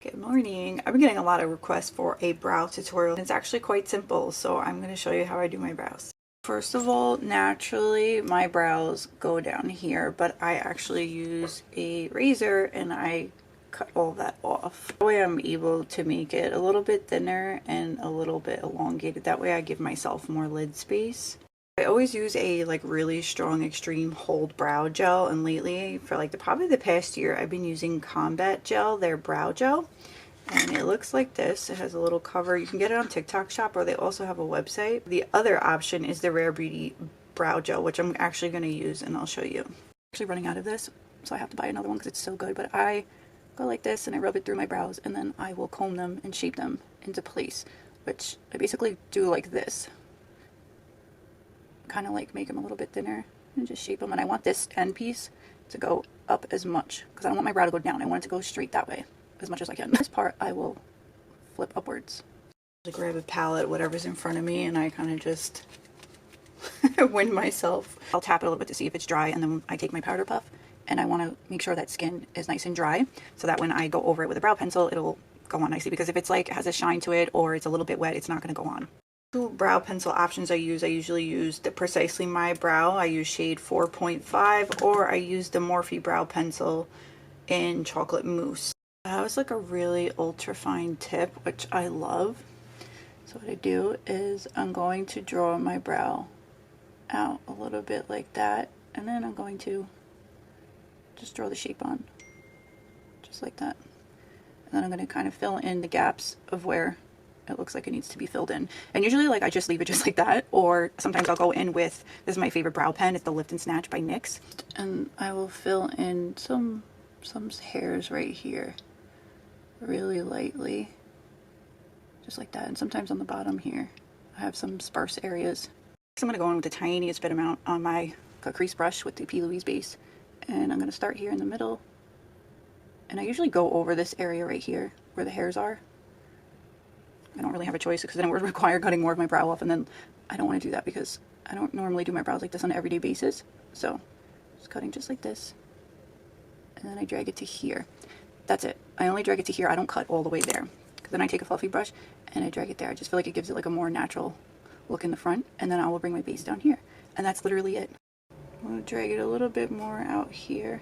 Good morning. I've been getting a lot of requests for a brow tutorial. It's actually quite simple, so I'm going to show you how I do my brows. First of all, naturally my brows go down here, but I actually use a razor and I cut all that off. That way I'm able to make it a little bit thinner and a little bit elongated. That way I give myself more lid space. I always use a really strong extreme hold brow gel, and lately for probably the past year I've been using Combat Gel, their brow gel, and it looks like this. It has a little cover. You can get it on TikTok Shop, or they also have a website. The other option is the Rare Beauty brow gel, which I'm actually going to use and I'll show you. I'm actually running out of this, so I have to buy another one because it's so good, but I go like this and I rub it through my brows and then I will comb them and shape them into place, which I basically do like this. Kind of make them a little bit thinner and just shape them. And I want this end piece to go up as much because I don't want my brow to go down. I want it to go straight that way as much as I can. This part I will flip upwards. I grab a palette, whatever's in front of me, and I kind of just wind myself. I'll tap it a little bit to see if it's dry, and then I take my powder puff and I want to make sure that skin is nice and dry so that when I go over it with a brow pencil it'll go on nicely, because if it's has a shine to it or it's a little bit wet, it's not going to go on. Two brow pencil options I usually use the Precisely My Brow. I use shade 4.5, or I use the Morphe brow pencil in Chocolate Mousse. That was a really ultra fine tip, which I love. So what I do is I'm going to draw my brow out a little bit like that, and then I'm going to just draw the shape on, just like that. And then I'm going to kind of fill in the gaps of where it looks like it needs to be filled in. And usually I just leave it just like that, or sometimes I'll go in with, this is my favorite brow pen, it's the Lift and Snatch by NYX, and I will fill in some hairs right here really lightly, just like that. And sometimes on the bottom here I have some sparse areas. So I'm going to go in with the tiniest bit amount on my crease brush with the P. Louise base, and I'm going to start here in the middle, and I usually go over this area right here where the hairs are. I don't really have a choice because then it would require cutting more of my brow off, and then I don't want to do that because I don't normally do my brows like this on an everyday basis. So just cutting just like this, and then I drag it to here. That's it. I only drag it to here. I don't cut all the way there, because then I take a fluffy brush and I drag it there. I just feel like it gives it a more natural look in the front, and then I will bring my base down here, and that's literally it. I'm going to drag it a little bit more out here